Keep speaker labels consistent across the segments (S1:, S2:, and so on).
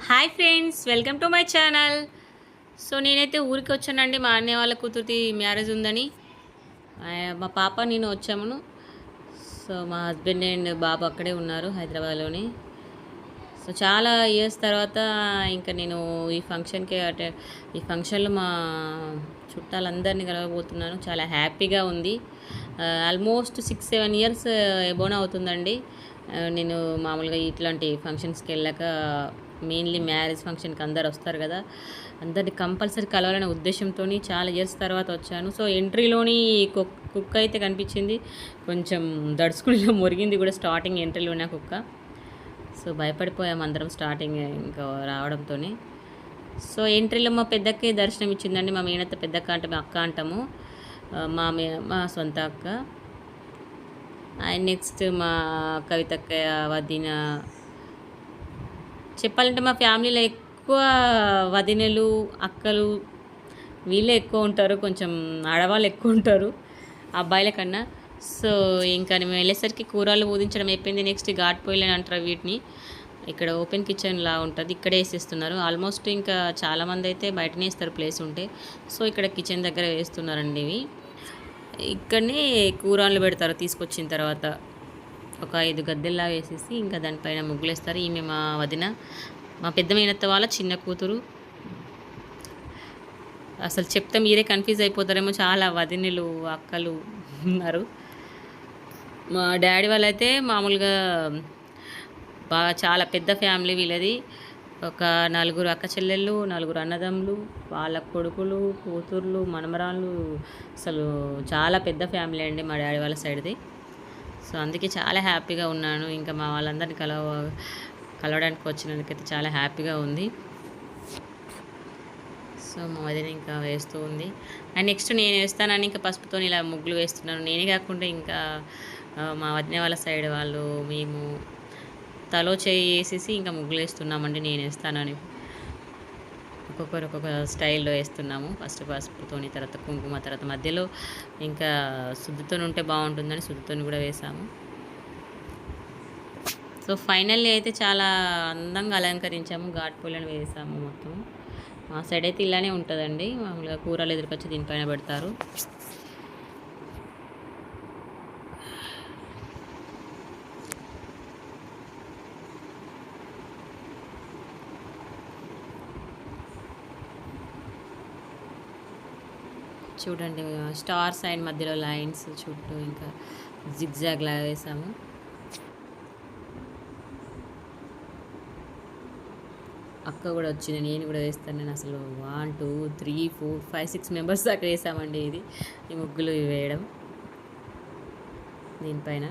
S1: Hi friends, welcome to my channel. So నేనైతే ఊరికి వచ్చానండి. మా అన్నయ్య వాళ్ళ కూతురిది మ్యారేజ్ ఉందని మా పాప నేను వచ్చాము. సో మా హస్బెండ్ అండ్ బాబు అక్కడే ఉన్నారు హైదరాబాద్లోని. సో చాలా ఇయర్స్ తర్వాత ఇంకా నేను ఈ ఫంక్షన్లో మా చుట్టాలందరినీ కలవబోతున్నాను. చాలా హ్యాపీగా ఉంది. ఆల్మోస్ట్ 6-7 ఇయర్స్ ఎబోన్ అవుతుందండి. నేను మామూలుగా ఇట్లాంటి ఫంక్షన్స్కి వెళ్ళాక మెయిన్లీ మ్యారేజ్ ఫంక్షన్కి అందరు వస్తారు కదా, అందరిని కంపల్సరీ కలవాలనే ఉద్దేశంతో చాలా ఇయర్స్ తర్వాత వచ్చాను. సో ఎంట్రీలోని కుక్క అయితే కనిపించింది, కొంచెం దడుచుకుని మురిగింది కూడా స్టార్టింగ్ ఎంట్రీలోనే కుక్క. సో భయపడిపోయాము అందరం స్టార్టింగ్ ఇంకా రావడంతో. సో ఎంట్రీలో మా పెద్దక్కే దర్శనం ఇచ్చిందండి. మా మేనత్త పెద్దక్క అంటే మా అక్క అంటాము, మా సొంత అక్క. అండ్ నెక్స్ట్ మా కవితక్క వదిన. చెప్పాలంటే మా ఫ్యామిలీలో ఎక్కువ వదినలు అక్కలు వీళ్ళే ఎక్కువ ఉంటారు, కొంచెం ఆడవాళ్ళు ఎక్కువ ఉంటారు అబ్బాయిల కన్నా. సో ఇంకా మేము వెళ్ళేసరికి కూరలు ఊదించడం అయిపోయింది. నెక్స్ట్ ఘాట్ పొయ్యిలు అని అంటారు వీటిని. ఇక్కడ ఓపెన్ కిచెన్ లా ఉంటుంది, ఇక్కడే వేసేస్తున్నారు. ఆల్మోస్ట్ ఇంకా చాలామంది అయితే బయటనే వేస్తారు ప్లేస్ ఉంటే. సో ఇక్కడ కిచెన్ దగ్గర వేస్తున్నారండి ఇవి. ఇక్కడనే కూరలు పెడతారు తీసుకొచ్చిన తర్వాత. ఒక 5 గద్దెల్లా వేసేసి ఇంకా దానిపైన ముగ్గులు వేస్తారు. ఈమె మా వదిన, మా పెద్ద మేనత్త వాళ్ళ చిన్న కూతురు. అసలు చెప్తే మీరే కన్ఫ్యూజ్ అయిపోతారేమో, చాలా వదినలు అక్కలు ఉన్నారు. మా డాడీ వాళ్ళైతే మామూలుగా బాగా చాలా పెద్ద ఫ్యామిలీ వీళ్ళది. ఒక 4 అక్క చెల్లెళ్ళు, 4 అన్నదమ్ములు, వాళ్ళ కొడుకులు, కూతుర్లు, మనమరాళ్ళు. అసలు చాలా పెద్ద ఫ్యామిలీ అండి మా డాడీ వాళ్ళ సైడ్ది. సో అందుకే చాలా హ్యాపీగా ఉన్నాను. ఇంకా మా వాళ్ళందరినీ కలవడానికి వచ్చినందుకైతే చాలా హ్యాపీగా ఉంది. సో మా వదిన ఇంకా వేస్తూ ఉంది. అండ్ నెక్స్ట్ నేను వేస్తానని ఇంకా పసుపుతో ఇలా ముగ్గులు వేస్తున్నాను. నేనే కాకుండా ఇంకా మా వదిన వాళ్ళ సైడ్ వాళ్ళు మేము తలో చేయి వేసేసి ఇంకా ముగ్గులు వేస్తున్నామండి. నేను వేస్తానని ఒక్కొక్కరు ఒక్కొక్క స్టైల్లో వేస్తున్నాము. ఫస్ట్ పసుపుతోని, తర్వాత కుంకుమ, తర్వాత మధ్యలో ఇంకా శుద్ధితో ఉంటే బాగుంటుందని శుద్ధితో కూడా వేసాము. సో ఫైనల్లీ అయితే చాలా అందంగా అలంకరించాము, ఘాట్ పూలను వేసాము మొత్తం. మా సైడ్ అయితే ఇలానే ఉంటుందండి, మామూలుగా కూరలు ఎదురుకొచ్చి దీనిపైన పెడతారు. చూడండి, స్టార్ సైడ్ మధ్యలో లైన్స్ చుట్టూ ఇంకా జిగ్జాగ్ లాగా వేసాము. అక్క కూడా వచ్చింది, నేను కూడా వేస్తాను. నేను అసలు 1 2 3 4 5 6 మెంబర్స్ దాకా వేసామండి ఇది ఈ ముగ్గులు వేయడం దీనిపైన.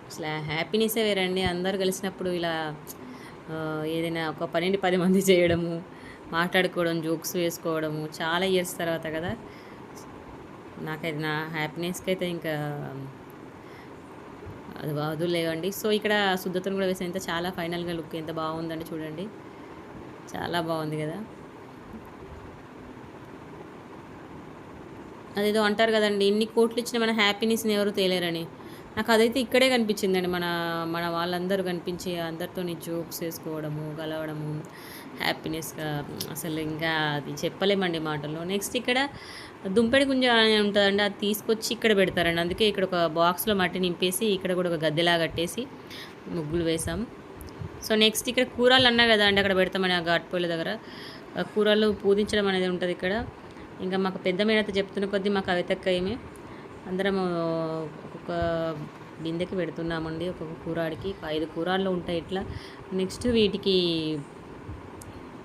S1: అసలు హ్యాపీనెస్సే వేరండి అందరు కలిసినప్పుడు. ఇలా ఏదైనా ఒక 10 మంది చేయడము, మాట్లాడుకోవడం, జోక్స్ వేసుకోవడము చాలా ఇయర్స్ తర్వాత కదా. నాకైతే నా హ్యాపీనెస్కి అయితే ఇంకా అది వదులేవండి. సో ఇక్కడ శుద్ధతను కూడా వేసిన ఎంత చాలా ఫైనల్గా లుక్ ఎంత బాగుందండి చూడండి, చాలా బాగుంది కదా. అదేదో అంటారు కదండి, ఇన్ని కోట్లు ఇచ్చిన మన హ్యాపీనెస్ని ఎవరు తేలేరని. నాకు అదైతే ఇక్కడే కనిపించిందండి. మన మన వాళ్ళందరూ కనిపించి అందరితో జోక్స్ వేసుకోవడము, కలవడము, హ్యాపీనెస్గా అసలు ఇంకా అది చెప్పలేమండి మాటల్లో. నెక్స్ట్ ఇక్కడ దుంపెడి గుంజ అని ఉంటుందండి, అది తీసుకొచ్చి ఇక్కడ పెడతారండి. అందుకే ఇక్కడ ఒక బాక్స్లో మట్టి నింపేసి ఇక్కడ కూడా ఒక గద్దెలా కట్టేసి ముగ్గులు వేసాం. సో నెక్స్ట్ ఇక్కడ కూరలు అన్నా కదా అండి, అక్కడ పెడతామని ఆ ఘాట్ పొయ్యిల దగ్గర కూరలు పూజించడం అనేది ఉంటుంది ఇక్కడ. ఇంకా మాకు పెద్ద మేనైతే చెప్తున్న కొద్దీ మా కవితక్క ఏమి అందరం ఒక్కొక్క బిందెకి పెడుతున్నామండి, ఒక్కొక్క కూరాడికి 5 కూరాళ్ళు ఉంటాయి ఇట్లా. నెక్స్ట్ వీటికి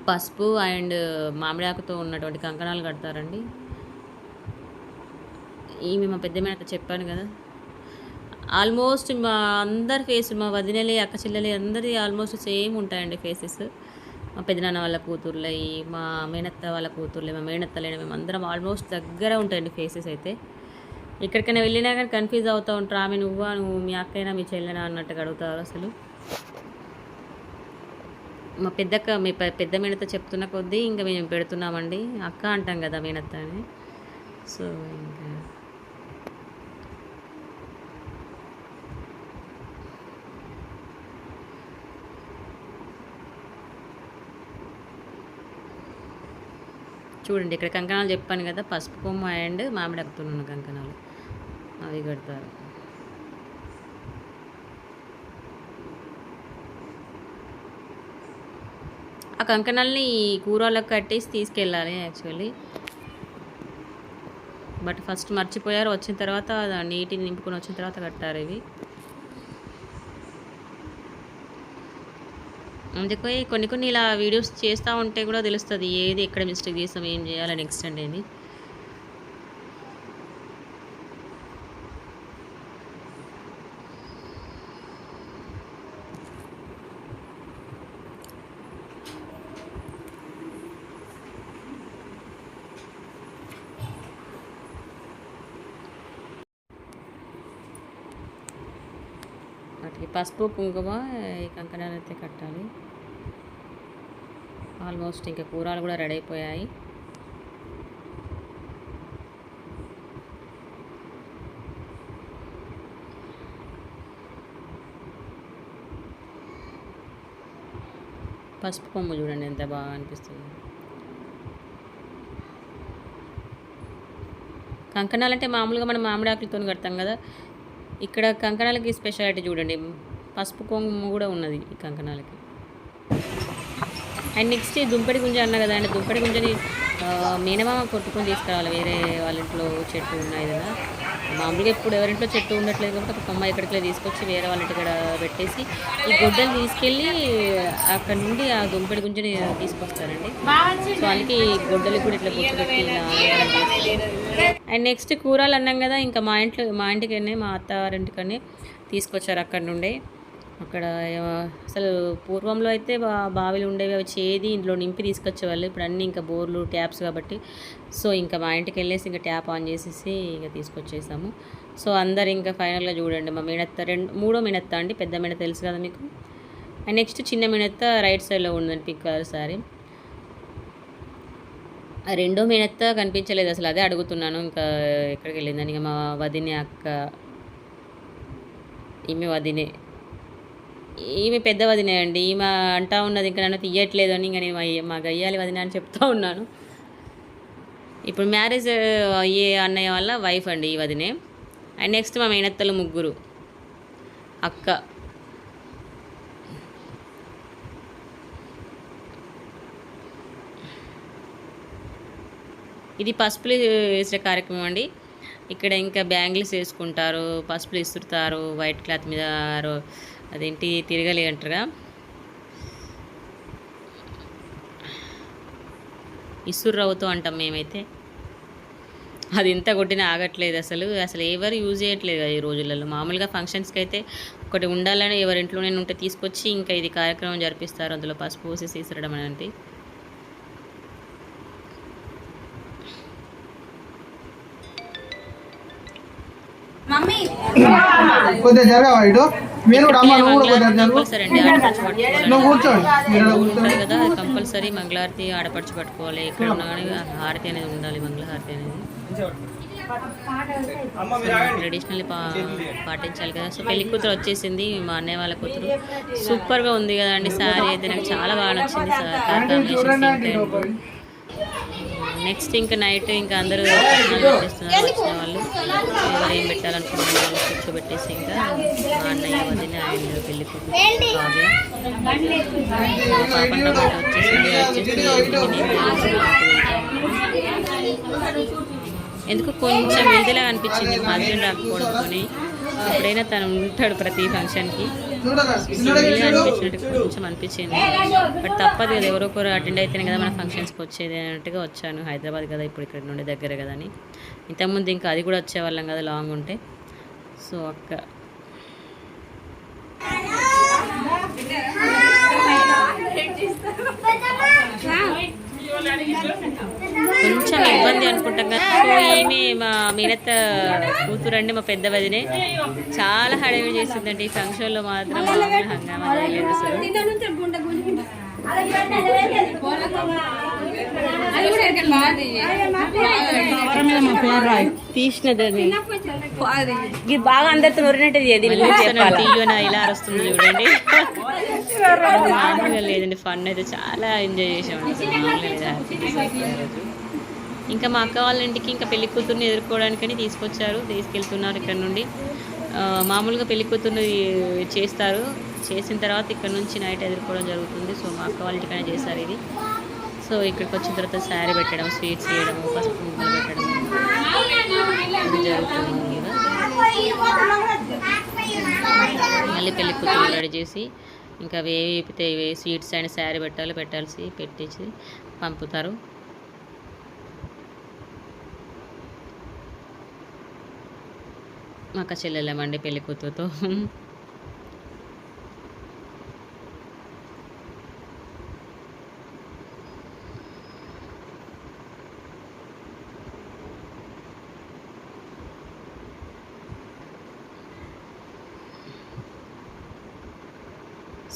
S1: పసుపు అండ్ మామిడాకుతో ఉన్నటువంటి కంకణాలు కడతారండి. ఈమె మా పెద్ద మేనైతే చెప్పాను కదా. ఆల్మోస్ట్ మా అందరి ఫేస్, మా వదినలే అక్క చెల్లెలే అందరి ఆల్మోస్ట్ సేమ్ ఉంటాయండి ఫేసెస్. మా పెద్దనాన్న వాళ్ళ కూతుర్లయి, మా మేనత్త వాళ్ళ కూతుర్లే, మా మేనత్తలేని మేము అందరం ఆల్మోస్ట్ దగ్గర ఉంటాయండి ఫేసెస్ అయితే. ఎక్కడికైనా వెళ్ళినా కానీ కన్ఫ్యూజ్ అవుతూ ఉంటారు, ఆమె నువ్వు మీ అక్కైనా మీ చెల్లెనా అన్నట్టుగా అడుగుతారు అసలు. మా పెద్ద మేనత్త చెప్తున్న కొద్దీ ఇంకా మేము పెడుతున్నామండి. అక్క అంటాం కదా మేనత్త అని. సో ఇంకా చూడండి ఇక్కడ కంకణాలు చెప్పాను కదా, పసుపు కొమ్ము అండ్ మామిడి ఆకుతున్నాను కంకణాలు అవి కడతారు. ఆ కంకణాలని ఈ కూరలకు కట్టేసి తీసుకెళ్ళాలి యాక్చువల్లీ, బట్ ఫస్ట్ మర్చిపోయారు. వచ్చిన తర్వాత నీటిని నింపుకొని వచ్చిన తర్వాత కట్టారు ఇవి. అందుకే కొన్ని ఇలా వీడియోస్ చేస్తూ ఉంటే కూడా తెలుస్తుంది ఏది ఎక్కడ మిస్టేక్ చేస్తాం, ఏం చేయాలి నెక్స్ట్ అనేది. వాటికి పసుపు కుంకుమ ఈ కంకణాలు అయితే కట్టాలి. ఆల్మోస్ట్ ఇంకా కూరలు కూడా రెడీ అయిపోయాయి. పసుపు కొమ్ము చూడండి ఎంత బాగా అనిపిస్తుంది. కంకణాలు అంటే మామూలుగా మనం మామిడి ఆకులతో కడతాం కదా, ఇక్కడ కంకణాలకి స్పెషాలిటీ చూడండి, పసుపు కొమ్ము కూడా ఉన్నది ఈ కంకణాలకి. అండ్ నెక్స్ట్ దుంపడి గుంజ అన్నా కదా అండి, దుంపడి గుంజని మీనమామ కొట్టుకొని తీసుకురావాలి. వేరే వాళ్ళ ఇంట్లో చెట్టు ఉన్నాయి కదా, మామూలుగా ఇప్పుడు ఎవరింట్లో చెట్టు ఉండట్లేదు కాబట్టి ఒక కొమ్మ ఇక్కడికి తీసుకొచ్చి వేరే వాళ్ళ ఇంటి కూడా పెట్టేసి ఈ గొడ్డలు తీసుకెళ్ళి అక్కడ నుండి ఆ దుంపడి గుంజని తీసుకొస్తారండి. సో అందుకే ఈ గొడ్డలు కూడా ఇట్లా గుర్తు పెట్టి ఇలా. అండ్ నెక్స్ట్ కూరలు అన్నాం కదా, ఇంకా మా ఇంటికనే మా అత్తవారింటికనే తీసుకొచ్చారు అక్కడ నుండే. అక్కడ అసలు పూర్వంలో అయితే బావిలు ఉండేవి, అవి చేది ఇంట్లో నింపి తీసుకొచ్చేవాళ్ళు. ఇప్పుడు అన్నీ ఇంకా బోర్లు ట్యాప్స్ కాబట్టి సో ఇంకా మా ఇంటికి వెళ్ళేసి ఇంకా ట్యాప్ ఆన్ చేసేసి ఇంకా తీసుకొచ్చేసాము. సో అందరు ఇంకా ఫైనల్గా చూడండి మా మినత్త మూడో మినత్త అండి, పెద్ద మినత్త తెలుసు కదా మీకు. అండ్ నెక్స్ట్ చిన్న మినత్త రైట్ సైడ్లో ఉందండి పింక్ కలర్ సారీ. రెండో మినత్త కనిపించలేదు అసలు, అదే అడుగుతున్నాను ఇంకా ఎక్కడికి వెళ్ళిందని. ఇక మా వదినే అక్క, ఈమె వదినే, ఈమె పెద్ద వదినే అండి. ఈమె అంటా ఉన్నది ఇంకా నన్ను తీయట్లేదు అని, ఇంకా నేను మా గయ్యాలి వదిన అని చెప్తా ఉన్నాను. ఇప్పుడు మ్యారేజ్ అయ్యే అన్నయ్య వాళ్ళ వైఫ్ అండి ఈ వదినే. అండ్ నెక్స్ట్ మా మేనత్తలు ముగ్గురు, అక్క. ఇది పసుపులు వేసే కార్యక్రమం అండి. ఇక్కడ ఇంకా బ్యాంగిల్స్ వేసుకుంటారు, పసుపులు ఇస్తుంటారు వైట్ క్లాత్ మీద, అదేంటి తిరగలి అంటారుగా, ఇసుర్రవుతో అంటాం మేమైతే. అది ఎంత కొట్టినా ఆగట్లేదు అసలు ఎవరు యూజ్ చేయట్లేదు ఈ రోజులలో. మామూలుగా ఫంక్షన్స్కి అయితే ఒకటి ఉండాలని ఎవరింట్లోనే ఉంటే తీసుకొచ్చి ఇంకా ఇది కార్యక్రమం జరిపిస్తారు, అందులో పసుపు పోసి ఇసరడం అనేది. కంపల్సరీ మంగళహారతి ఆడపడుచు పట్టుకోవాలి, ఎక్కడ ఉన్నా కానీ హారతి అనేది ఉండాలి, మంగళహారతి అనేది ట్రెడిషనల్లీ పాటించాలి కదా. సో పెళ్లి కూతురు వచ్చేసింది, మా అన్నయ్య వాళ్ళ కూతురు. సూపర్గా ఉంది కదండి శారీ అయితే, నాకు చాలా బాగా నచ్చింది కాంబినేషన్. నెక్స్ట్ ఇంకా నైట్ ఇంకా అందరూ చేస్తున్నారు వచ్చిన వాళ్ళు, ఎవరు ఏం పెట్టాలనుకున్న వాళ్ళు కూర్చోబెట్టేసి ఇంకా మా అన్నయ్య వదిన అండ్ పెళ్లి కూతురు పాపం టమాటా ఎందుకు కొంచెం ఇదిలా అనిపించింది మా హస్బెండ్ రాకపోవడంతో. ఎప్పుడైనా తను ఉంటాడు ప్రతి ఫంక్షన్కి, అనిపించినట్టు కొంచెం అనిపించింది. బట్ తప్పదు కదా, ఎవరో ఒకరు అటెండ్ అయితేనే కదా మన ఫంక్షన్స్కి వచ్చేది అన్నట్టుగా వచ్చాను. హైదరాబాద్ కదా ఇప్పుడు, ఇక్కడ నుండి దగ్గర కదా అని. ఇంతకుముందు ఇంకా అది కూడా వచ్చేవాళ్ళం కదా లాంగ్ ఉంటే. సో అక్క కొంచెం ఇబ్బంది అనుకుంటాం కదా. సో ఏమి మా మీనత్త కూతురు అండి, మా పెద్ద వదినే చాలా హడావిడి చేసిందండి ఈ ఫంక్షన్లో మాత్రం. హంగామా చేయలేదు అసలు. తీసినది బాగా అందరితో నొరినట్టు తీయన ఇలా అరుస్తుంది చూడండి. మామూలుగా లేదండి, ఫన్ అయితే చాలా ఎంజాయ్ చేసామండి. మామూలుగా ఇంకా మా అక్క వాళ్ళ ఇంటికి ఇంకా పెళ్లి కూతుర్ని ఎదుర్కోవడానికని తీసుకెళ్తున్నారు ఇక్కడ నుండి. మామూలుగా పెళ్లి కూతుర్ని చేస్తారు, చేసిన తర్వాత ఇక్కడ నుంచి నైట్ ఎదుర్కోవడం జరుగుతుంది. సో మా అక్క వాళ్ళ ఇంటికనే చేశారు ఇది. సో ఇక్కడికి వచ్చిన తర్వాత శారీ పెట్టడం, స్వీట్స్ చేయడము, పసుపు కుంకుమలు పెట్టడం ఇది జరుగుతుంది కదా. మళ్ళీ పెళ్లి కూతురు రెడీ చేసి ఇంకా వేపితే స్వీట్స్ అండ్ శారీ పెట్టేసి పంపుతారు. మా అక్క చెల్లెళ్ళమండి పెళ్లి కూతురుతో.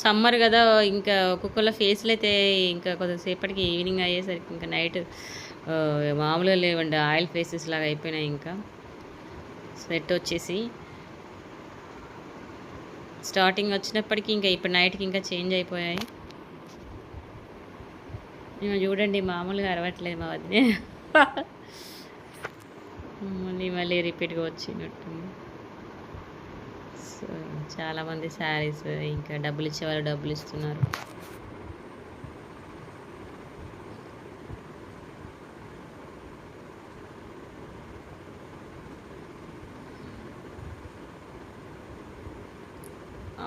S1: సమ్మర్ కదా, ఇంకా ఒక్కొక్కళ్ళ ఫేస్లు అయితే ఇంకా కొద్దిసేపటికి ఈవినింగ్ అయ్యేసరికి ఇంకా నైట్ మామూలుగా లేవండి, ఆయిల్ ఫేసెస్ లాగా అయిపోయినాయి. ఇంకా స్వెట్ వచ్చేసి స్టార్టింగ్ వచ్చినప్పటికీ ఇంకా ఇప్పుడు నైట్కి ఇంకా చేంజ్ అయిపోయాయి. మేము చూడండి మామూలుగా అరవట్లేదు మా వదినే. మళ్ళీ రిపీట్గా వచ్చినట్టుంది. సో చాలామంది శారీస్ ఇంకా డబ్బులు ఇచ్చేవాళ్ళు డబ్బులు ఇస్తున్నారు.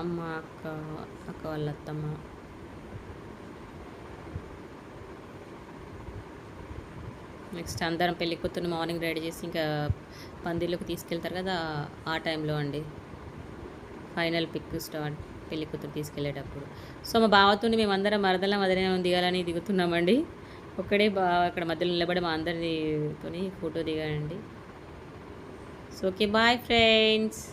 S1: అమ్మ, అక్క వాళ్ళ అత్తమ్మ. నెక్స్ట్ అందరం పెళ్లి కూతురు మార్నింగ్ రెడీ చేసి ఇంకా పందిర్లోకి తీసుకెళ్తారు కదా, ఆ టైంలో అండి ఫైనల్ పిక్ స్టార్ట్ పెళ్లి కూతురు తీసుకెళ్ళేటప్పుడు. సో మా బావతోని మేమందరం మరదలం వదిలే దిగాలని దిగుతున్నామండి. ఒక్కడే అక్కడ మధ్యలో నిలబడి మా అందరితోని ఫోటో దిగానండి. So okay, bye friends.